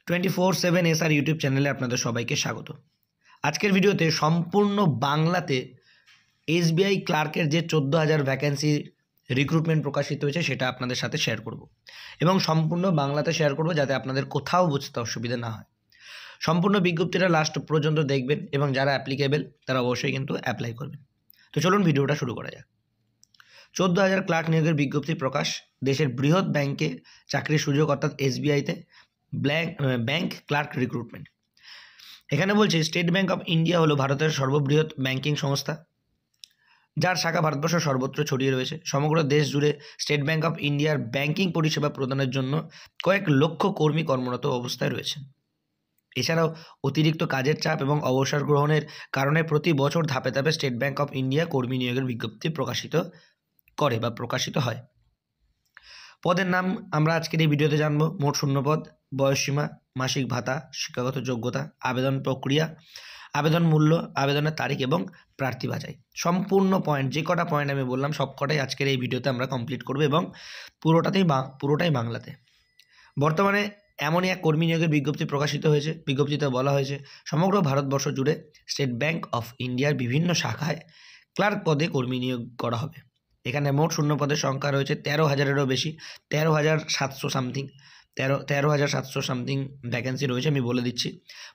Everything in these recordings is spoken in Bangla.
24/7 এসআর ইউটিউব চ্যানেলে আপনাদের সবাইকে স্বাগত। আজকের ভিডিওতে সম্পূর্ণ বাংলাতে এসবিআই ক্লার্কের যে 14,000 ভ্যাকেন্সি রিক্রুটমেন্ট প্রকাশিত হয়েছে সেটা আপনাদের সাথে শেয়ার করব এবং সম্পূর্ণ বাংলাতে শেয়ার করব যাতে আপনাদের কোথাও বুঝতে অসুবিধা না হয়। সম্পূর্ণ বিজ্ঞপ্তিটা লাস্ট পর্যন্ত দেখবেন এবং যারা অ্যাপ্লিকেবল তারা অবশ্যই কিন্তু অ্যাপ্লাই করবেন। তো চলুন ভিডিওটা শুরু করা যাক। 14,000 ক্লার্ক নিয়োগের বিজ্ঞপ্তি প্রকাশ। দেশের বৃহৎ ব্যাংকে চাকরির সুযোগ অর্থাৎ এসবিআইতে ব্যাংক ক্লার্ক রিক্রুটমেন্ট। এখানে বলছে স্টেট ব্যাংক অফ ইন্ডিয়া হলো ভারতের সর্ববৃহৎ ব্যাংকিং সংস্থা, যার শাখা ভারতবর্ষের সর্বত্র ছড়িয়ে রয়েছে। সমগ্র দেশ জুড়ে স্টেট ব্যাংক অফ ইন্ডিয়ার ব্যাংকিং পরিষেবা প্রদানের জন্য কয়েক লক্ষ কর্মী কর্মরত অবস্থায় রয়েছেন। এছাড়াও অতিরিক্ত কাজের চাপ এবং অবসর গ্রহণের কারণে প্রতি বছর ধাপে ধাপে স্টেট ব্যাংক অফ ইন্ডিয়া কর্মী নিয়োগের বিজ্ঞপ্তি প্রকাশিত করে বা প্রকাশিত হয়। পদের নাম আমরা আজকের এই ভিডিওতে জানবো। মোট শূন্যপদ, বয়সসীমা, মাসিক ভাতা, শিক্ষাগত যোগ্যতা, আবেদন প্রক্রিয়া, আবেদন মূল্য, আবেদনের তারিখ এবং প্রার্থী বাছাই। সম্পূর্ণ পয়েন্ট, যে কটা পয়েন্ট আমি বললাম সব কটাই আজকের এই ভিডিওতে আমরা কমপ্লিট করব এবং পুরোটাই বাংলাতে। বর্তমানে এমনই এক কর্মী নিয়োগের বিজ্ঞপ্তি প্রকাশিত হয়েছে। বিজ্ঞপ্তিতে বলা হয়েছে সমগ্র ভারতবর্ষ জুড়ে স্টেট ব্যাংক অফ ইন্ডিয়ার বিভিন্ন শাখায় ক্লার্ক পদে কর্মী নিয়োগ করা হবে। এখানে মোট শূন্য পদের সংখ্যা রয়েছে 13,000-এরও বেশি, 13,700 সামথিং, 13,700 সামথিং ভ্যাকেন্সি রয়েছে। আমি বলে দিচ্ছি,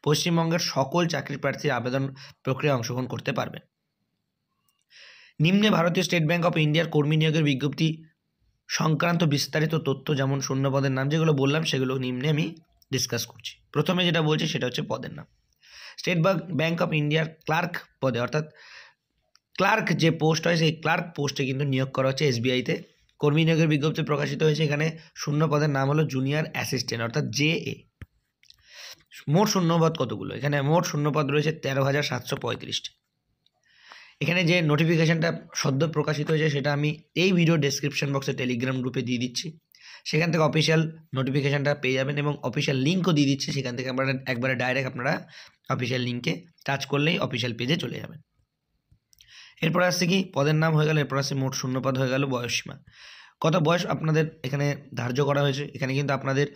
পশ্চিমবঙ্গের সকল চাকরি প্রার্থীর আবেদন প্রক্রিয়া অংশগ্রহণ করতে পারবেন। নিম্নে ভারতীয় স্টেট ব্যাংক অফ ইন্ডিয়ার কর্মী নিয়োগের বিজ্ঞপ্তি সংক্রান্ত বিস্তারিত তথ্য, যেমন শূন্য পদের নাম যেগুলো বললাম সেগুলো নিম্নে আমি ডিসকাস করছি। প্রথমে যেটা বলছি সেটা হচ্ছে পদের নাম। স্টেট ব্যাংক অফ ইন্ডিয়ার ক্লার্ক পদে অর্থাৎ ক্লার্ক যে পোস্ট হয় সেই ক্লার্ক পোস্টে কিন্তু নিয়োগ করা হচ্ছে এসবিআইতে। কর্মী নিয়োগের বিজ্ঞপ্তি প্রকাশিত হয়েছে। এখানে শূন্য পদের নাম হলো জুনিয়র অ্যাসিস্ট্যান্ট অর্থাৎ JA। মোট শূন্যপদ কতগুলো? এখানে মোট শূন্যপদ রয়েছে 13,735টি। এখানে যে নোটিফিকেশানটা সদ্য প্রকাশিত হয়েছে সেটা আমি এই ভিডিও ডেসক্রিপশন বক্সে টেলিগ্রাম গ্রুপে দিয়ে দিচ্ছি। সেখান থেকে অফিসিয়াল নোটিফিকেশানটা পেয়ে যাবেন এবং অফিসিয়াল লিঙ্কও দিয়ে দিচ্ছি। সেখান থেকে আপনারা একবারে ডাইরেক্ট আপনারা অফিসিয়াল লিঙ্কে টাচ করলেই অফিসিয়াল পেজে চলে যাবেন। এরপর আসছে কি, পদের নাম হয়ে গেল, এরপর আসছে মোট শূন্যপদ হয়ে গেল। বয়সসীমা, কত বয়স আপনাদের এখানে ধার্য করা হয়েছে? এখানে কিন্তু আপনাদের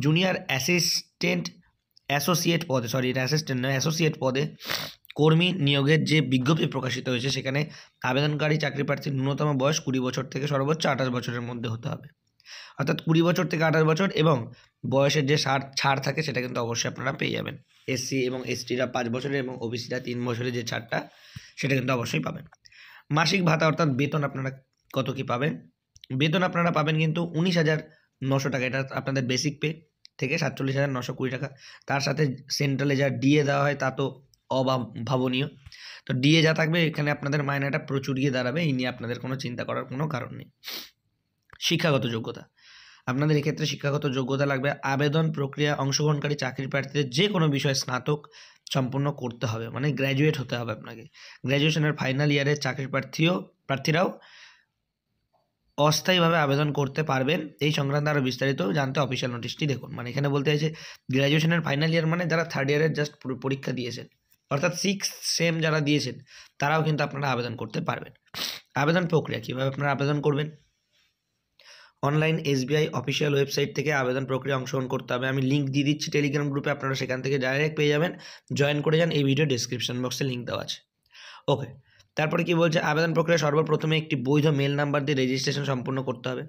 জুনিয়র অ্যাসিস্ট্যান্ট অ্যাসোসিয়েট পদে, সরি এটা অ্যাসিস্ট্যান্ট নয়, অ্যাসোসিয়েট পদে কর্মী নিয়োগের যে বিজ্ঞপ্তি প্রকাশিত হয়েছে সেখানে আবেদনকারী চাকরি প্রার্থীর ন্যূনতম বয়স 20 বছর থেকে সর্বোচ্চ 28 বছরের মধ্যে হতে হবে। অর্থাৎ 20 বছর থেকে 28 বছর, এবং বয়সের যে ছাড় থাকে সেটা কিন্তু অবশ্যই আপনারা পেয়ে যাবেন। এসসি এবং এসটিরা 5 বছরের এবং ওবিসিরা 3 বছরের যে ছাড়টা সেটা কিন্তু অবশ্যই পাবেন। মাসিক ভাতা অর্থাৎ বেতন আপনারা কত কি পাবেন? বেতন আপনারা পাবেন কিন্তু 19,900 টাকা। এটা আপনাদের বেসিক পে থেকে 47,920 টাকা। তার সাথে সেন্ট্রালে যা ডিএ দেওয়া হয় তা তো অভাবনীয়। তো ডিএ যা থাকবে এখানে আপনাদের মাইনেটা প্রচুর গিয়ে দাঁড়াবে। এই নিয়ে আপনাদের কোনো চিন্তা করার কোনো কারণ নেই। শিক্ষাগত যোগ্যতা, আপনাদের এক্ষেত্রে শিক্ষাগত যোগ্যতা লাগবে। আবেদন প্রক্রিয়া অংশগ্রহণকারী চাকরি প্রার্থীদের যে কোনো বিষয়ে স্নাতক সম্পন্ন করতে হবে, মানে গ্র্যাজুয়েট হতে হবে আপনাকে। গ্র্যাজুয়েশনের ফাইনাল ইয়ারের চাকরি প্রার্থীরাও অস্থায়ীভাবে আবেদন করতে পারবেন। এই সংক্রান্ত আরও বিস্তারিত জানতে অফিসিয়াল নোটিশটি দেখুন। মানে এখানে বলতে চাইছে গ্র্যাজুয়েশনের ফাইনাল ইয়ার মানে যারা থার্ড ইয়ারের জাস্ট পরীক্ষা দিয়েছেন, অর্থাৎ 6th সেম যারা দিয়েছেন তারাও কিন্তু আপনারা আবেদন করতে পারবেন। আবেদন প্রক্রিয়া, কীভাবে আপনারা আবেদন করবেন? অনলাইন এসবিআই অফিসিয়াল ওয়েবসাইট থেকে আবেদন প্রক্রিয়া অংশগ্রহণ করতে হবে। আমি লিঙ্ক দিয়ে দিচ্ছি টেলিগ্রাম গ্রুপে, আপনারা সেখান থেকে ডাইরেক্ট পেয়ে যাবেন। জয়েন করে যান, এই ভিডিও ডেসক্রিপশন বক্সে লিঙ্ক দেওয়া আছে। ওকে, তারপরে কি বলছে? আবেদন প্রক্রিয়া সর্বপ্রথমে একটি বৈধ মেল নাম্বার দিয়ে রেজিস্ট্রেশন সম্পূর্ণ করতে হবে।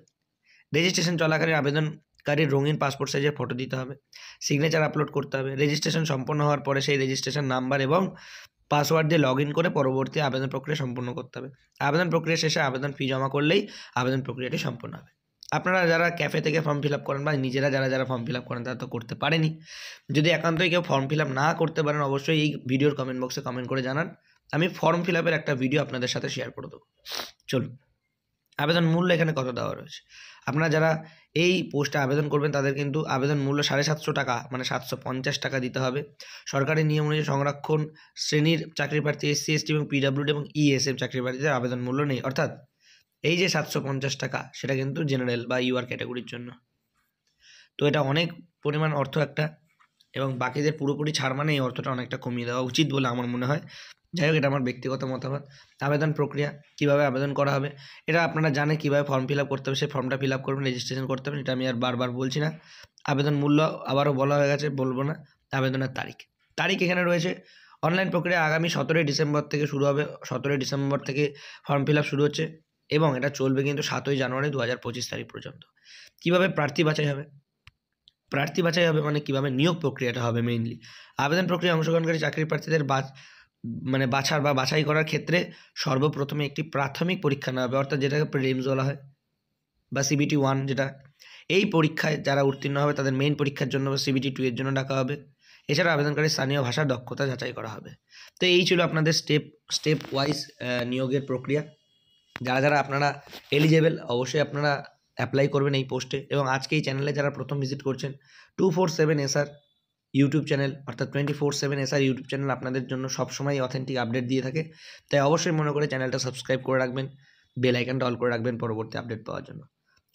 রেজিস্ট্রেশন চলাকালীন আবেদনকারীর রঙিন পাসপোর্ট সাইজের ফটো দিতে হবে। সিগনেচার আপলোড করতে হবে। রেজিস্ট্রেশন সম্পন্ন হওয়ার পরে সেই রেজিস্ট্রেশন নাম্বার এবং পাসওয়ার্ড দিয়ে লগ ইন করে পরবর্তী আবেদন প্রক্রিয়া সম্পূর্ণ করতে হবে। আবেদন প্রক্রিয়া শেষে আবেদন ফি জমা করলেই আবেদন প্রক্রিয়াটি সম্পন্ন হবে। আপনারা যারা ক্যাফে থেকে ফর্ম ফিল আপ করেন বা নিজেরা যারা ফর্ম ফিল আপ করেন তারা তো করতে পারেনি। যদি একান্তই কেউ ফর্ম ফিল আপ না করতে পারেন অবশ্যই এই ভিডিওর কমেন্ট বক্সে কমেন্ট করে জানান। আমি ফর্ম ফিল আপের একটা ভিডিও আপনাদের সাথে শেয়ার করে দেবো। চলুন, আবেদন মূল্য এখানে কত দেওয়া রয়েছে? আপনারা যারা এই পোস্টে আবেদন করবেন তাদের কিন্তু আবেদন মূল্য 750 টাকা, মানে 750 টাকা দিতে হবে। সরকারি নিয়ম অনুযায়ী সংরক্ষণ শ্রেণীর চাকরি প্রার্থী, SC ST এবং PWD এবং ESF চাকরি প্রার্থীদের আবেদন মূল্য নেই। অর্থাৎ এই যে 750 টাকা সেটা কিন্তু জেনারেল বা UR ক্যাটাগরির জন্য। তো এটা অনেক পরিমাণ অর্থ একটা, এবং বাকিদের পুরোপুরি ছাড়, মানে এই অর্থটা অনেকটা কমিয়ে দেওয়া উচিত বলে আমার মনে হয়। যাই হোক, এটা আমার ব্যক্তিগত মতামত। আবেদন প্রক্রিয়া, কীভাবে আবেদন করা হবে এটা আপনারা জানেন, কীভাবে ফর্ম ফিল আপ করতে হবে সেই ফর্মটা ফিল আপ করবেন, রেজিস্ট্রেশন করতে হবে, এটা আমি আর বারবার বলছি না। আবেদন মূল্য আবারও বলা হয়ে গেছে, বলবো না। আবেদনের তারিখ এখানে রয়েছে। অনলাইন প্রক্রিয়া আগামী 17ই ডিসেম্বর থেকে শুরু হবে। 17ই ডিসেম্বর থেকে ফর্ম ফিল আপ শুরু হচ্ছে এবং এটা চলবে কিন্তু 7ই জানুয়ারি 2025 তারিখ পর্যন্ত। কীভাবে প্রার্থী বাছাই হবে? প্রার্থী বাছাই হবে মানে কীভাবে নিয়োগ প্রক্রিয়াটা হবে মেইনলি। আবেদন প্রক্রিয়ায় অংশগ্রহণকারী চাকরি প্রার্থীদের বাছাই করার ক্ষেত্রে সর্বপ্রথমে একটি প্রাথমিক পরীক্ষা নেওয়া হবে, অর্থাৎ যেটাকে প্রিলিমস বলা হয় বা CBT 1 যেটা। এই পরীক্ষায় যারা উত্তীর্ণ হবে তাদের মেইন পরীক্ষার জন্য বা CBT 2 এর জন্য ডাকা হবে। এছাড়া আবেদনকারী স্থানীয় ভাষার দক্ষতা যাচাই করা হবে। তো এই ছিল আপনাদের স্টেপ ওয়াইজ নিয়োগের প্রক্রিয়া। যারা আপনারা এলিজেবল অবশ্যই আপনারা অ্যাপ্লাই করবেন এই পোস্টে। এবং আজকে এই চ্যানেলে যারা প্রথম ভিজিট করছেন, 247SR ইউটিউব চ্যানেল, অর্থাৎ 24/7SR ইউটিউব চ্যানেল আপনাদের জন্য সবসময় অথেন্টিক আপডেট দিয়ে থাকে। তাই অবশ্যই মনে করে চ্যানেলটা সাবস্ক্রাইব করে রাখবেন, বেল আইকনটা অল করে রাখবেন পরবর্তী আপডেট পাওয়ার জন্য।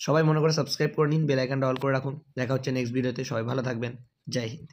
সবাই মনে করে সাবস্ক্রাইব করে নিন, বেল আইকনটা অল করে রাখুন। দেখা হচ্ছে নেক্সট ভিডিওতে। সবাই ভালো থাকবেন। জয় হিন্দ।